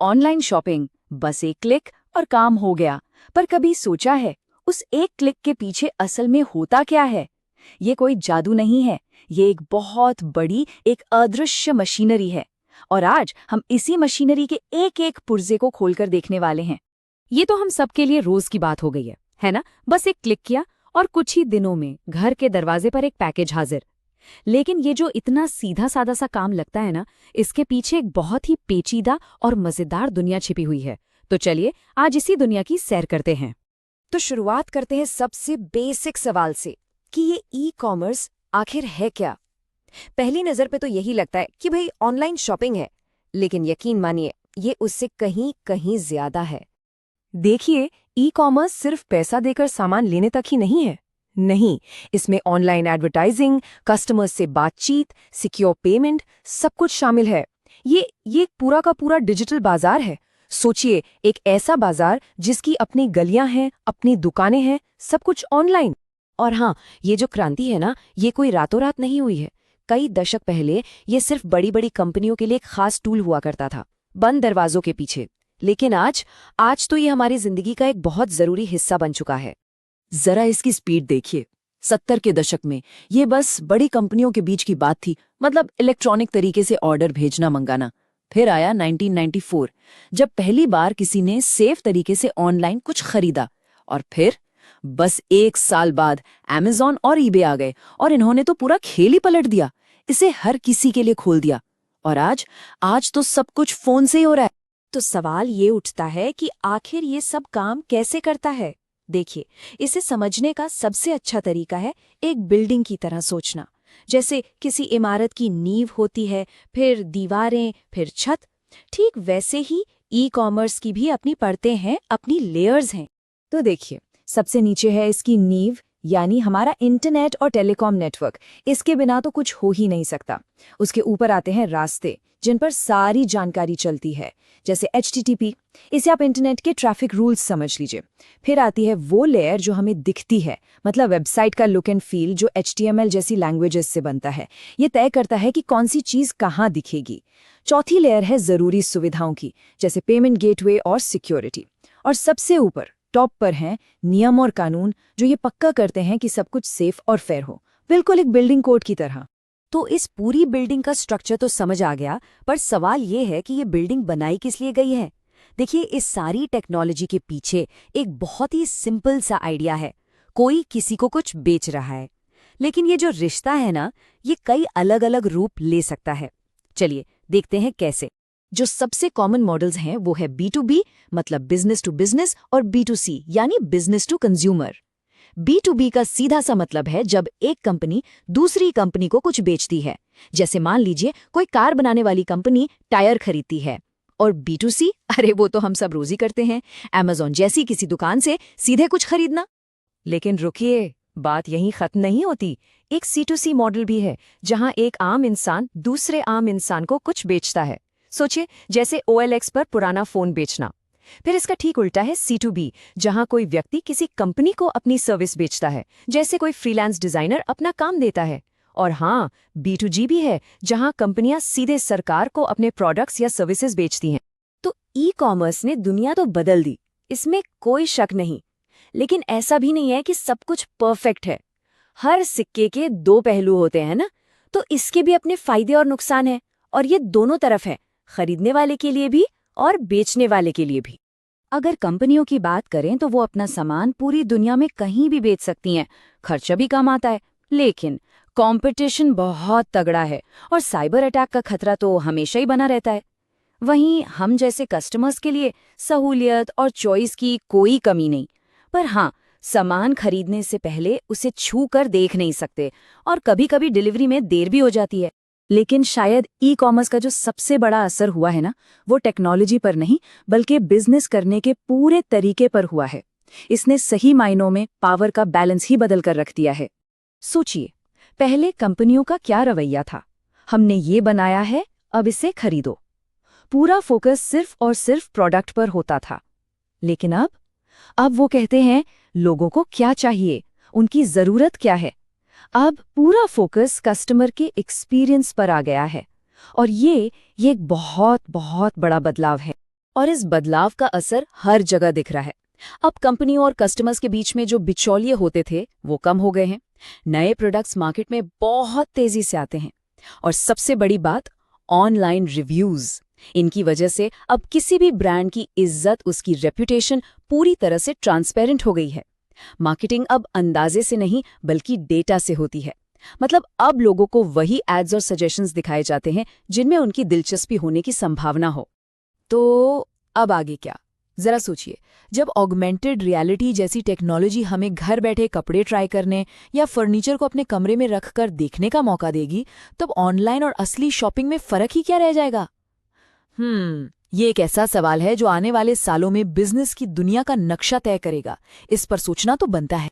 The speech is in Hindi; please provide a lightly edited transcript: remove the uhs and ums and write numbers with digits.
ऑनलाइन शॉपिंग, बस एक क्लिक और काम हो गया। पर कभी सोचा है उस एक क्लिक के पीछे असल में होता क्या है? ये कोई जादू नहीं है, ये एक बहुत बड़ी, एक अदृश्य मशीनरी है। और आज हम इसी मशीनरी के एक एक पुर्जे को खोलकर देखने वाले हैं। ये तो हम सबके लिए रोज की बात हो गई है ना? बस एक क्लिक किया और कुछ ही दिनों में घर के दरवाजे पर एक पैकेज हाजिर। लेकिन ये जो इतना सीधा साधा सा काम लगता है ना, इसके पीछे एक बहुत ही पेचीदा और मजेदार दुनिया छिपी हुई है। तो चलिए आज इसी दुनिया की सैर करते हैं। तो शुरुआत करते हैं सबसे बेसिक सवाल से कि ये ई कॉमर्स आखिर है क्या। पहली नज़र पे तो यही लगता है कि भाई ऑनलाइन शॉपिंग है, लेकिन यकीन मानिए ये उससे कहीं कहीं ज्यादा है। देखिए, ई कॉमर्स सिर्फ पैसा देकर सामान लेने तक ही नहीं है। नहीं, इसमें ऑनलाइन एडवर्टाइजिंग, कस्टमर्स से बातचीत, सिक्योर पेमेंट सब कुछ शामिल है। ये पूरा का पूरा डिजिटल बाजार है। सोचिए, एक ऐसा बाजार जिसकी अपनी गलियां हैं, अपनी दुकानें हैं, सब कुछ ऑनलाइन। और हाँ, ये जो क्रांति है ना, ये कोई रातों रात नहीं हुई है। कई दशक पहले ये सिर्फ बड़ी बड़ी कंपनियों के लिए एक खास टूल हुआ करता था, बंद दरवाजों के पीछे। लेकिन आज तो ये हमारी जिंदगी का एक बहुत जरूरी हिस्सा बन चुका है। जरा इसकी स्पीड देखिए। 70 के दशक में ये बस बड़ी कंपनियों के बीच की बात थी, मतलब इलेक्ट्रॉनिक तरीके से ऑर्डर भेजना मंगाना। फिर आया 1994, जब पहली बार किसी ने सेफ तरीके से ऑनलाइन कुछ खरीदा। और फिर बस 1 साल बाद Amazon और eBay आ गए और इन्होंने तो पूरा खेल ही पलट दिया। इसे हर किसी के लिए खोल दिया। और आज तो सब कुछ फोन से ही हो रहा है। तो सवाल ये उठता है कि आखिर ये सब काम कैसे करता है। देखिए, इसे समझने का सबसे अच्छा तरीका है एक बिल्डिंग की तरह सोचना। जैसे किसी इमारत की नींव होती है, फिर दीवारें, फिर छत। ठीक वैसे ही ई कॉमर्स की भी अपनी परतें हैं, अपनी लेयर्स हैं। तो देखिए, सबसे नीचे है इसकी नींव, यानी हमारा इंटरनेट और टेलीकॉम नेटवर्क। इसके बिना तो कुछ हो ही नहीं सकता। उसके ऊपर आते हैं रास्ते, जिन पर सारी जानकारी चलती है, जैसे HTTP। इसे आप इंटरनेट के ट्रैफिक रूल्स समझ लीजिए। फिर आती है वो लेयर जो हमें दिखती है, मतलब वेबसाइट का लुक एंड फील, जो HTML जैसी लैंग्वेजेस से बनता है। ये तय करता है कि कौन सी चीज़ कहाँ दिखेगी। चौथी लेयर है ज़रूरी सुविधाओं की, जैसे पेमेंट गेटवे और सिक्योरिटी। और सबसे ऊपर टॉप पर हैं नियम और कानून, जो ये पक्का करते हैं कि सब कुछ सेफ और फेयर हो, बिल्कुल एक बिल्डिंग कोड की तरह। तो इस पूरी बिल्डिंग का स्ट्रक्चर तो समझ आ गया, पर सवाल ये है कि ये बिल्डिंग बनाई किस लिए गई है। देखिए, इस सारी टेक्नोलॉजी के पीछे एक बहुत ही सिंपल सा आइडिया है। कोई किसी को कुछ बेच रहा है, लेकिन ये जो रिश्ता है ना, ये कई अलग अलग रूप ले सकता है। चलिए देखते हैं कैसे। जो सबसे कॉमन मॉडल्स हैं वो है B2B, मतलब बिजनेस टू बिजनेस, और B2C, यानी बिजनेस टू कंज्यूमर। B2B का सीधा सा मतलब है जब एक कंपनी दूसरी कंपनी को कुछ बेचती है। जैसे मान लीजिए कोई कार बनाने वाली कंपनी टायर खरीदती है। और B2C, अरे वो तो हम सब रोज ही करते हैं, Amazon जैसी किसी दुकान से सीधे कुछ खरीदना। लेकिन रुकिए, बात यहीं खत्म नहीं होती। एक C2C मॉडल भी है, जहां एक आम इंसान दूसरे आम इंसान को कुछ बेचता है। सोचिए, जैसे OLX पर पुराना फोन बेचना। फिर इसका ठीक उल्टा है C2B, जहां कोई व्यक्ति किसी कंपनी को अपनी सर्विस बेचता है, जैसे कोई फ्रीलांस डिजाइनर अपना काम देता है। और हाँ, B2G भी है, जहां कंपनियां सीधे सरकार को अपने प्रोडक्ट्स या सर्विसेज बेचती हैं। तो ई कॉमर्स ने दुनिया तो बदल दी, इसमें कोई शक नहीं। लेकिन ऐसा भी नहीं है कि सब कुछ परफेक्ट है। हर सिक्के के 2 पहलू होते हैं ना, तो इसके भी अपने फायदे और नुकसान हैं। और ये दोनों तरफ है, खरीदने वाले के लिए भी और बेचने वाले के लिए भी। अगर कंपनियों की बात करें तो वो अपना सामान पूरी दुनिया में कहीं भी बेच सकती हैं, खर्चा भी कम आता है। लेकिन कंपटीशन बहुत तगड़ा है और साइबर अटैक का खतरा तो हमेशा ही बना रहता है। वहीं हम जैसे कस्टमर्स के लिए सहूलियत और चॉइस की कोई कमी नहीं। पर हाँ, सामान खरीदने से पहले उसे छू कर देख नहीं सकते और कभी-कभी डिलीवरी में देर भी हो जाती है। लेकिन शायद ई कॉमर्स का जो सबसे बड़ा असर हुआ है ना, वो टेक्नोलॉजी पर नहीं, बल्कि बिजनेस करने के पूरे तरीके पर हुआ है। इसने सही मायनों में पावर का बैलेंस ही बदल कर रख दिया है। सोचिए, पहले कंपनियों का क्या रवैया था? हमने ये बनाया है, अब इसे खरीदो। पूरा फोकस सिर्फ और सिर्फ प्रोडक्ट पर होता था। लेकिन अब वो कहते हैं लोगों को क्या चाहिए, उनकी जरूरत क्या है। अब पूरा फोकस कस्टमर के एक्सपीरियंस पर आ गया है। और ये एक बहुत बहुत बड़ा बदलाव है। और इस बदलाव का असर हर जगह दिख रहा है। अब कंपनी और कस्टमर्स के बीच में जो बिचौलिए होते थे वो कम हो गए हैं। नए प्रोडक्ट्स मार्केट में बहुत तेजी से आते हैं। और सबसे बड़ी बात, ऑनलाइन रिव्यूज। इनकी वजह से अब किसी भी ब्रांड की इज्जत, उसकी रेप्यूटेशन पूरी तरह से ट्रांसपेरेंट हो गई है। मार्केटिंग अब अंदाजे से नहीं बल्कि डेटा से होती है। मतलब अब लोगों को वही एड्स और सजेशंस दिखाए जाते हैं जिनमें उनकी दिलचस्पी होने की संभावना हो। तो अब आगे क्या? जरा सोचिए, जब ऑगमेंटेड रियलिटी जैसी टेक्नोलॉजी हमें घर बैठे कपड़े ट्राई करने या फर्नीचर को अपने कमरे में रखकर देखने का मौका देगी, तब ऑनलाइन और असली शॉपिंग में फर्क ही क्या रह जाएगा? ये एक ऐसा सवाल है जो आने वाले सालों में बिजनेस की दुनिया का नक्शा तय करेगा। इस पर सोचना तो बनता है।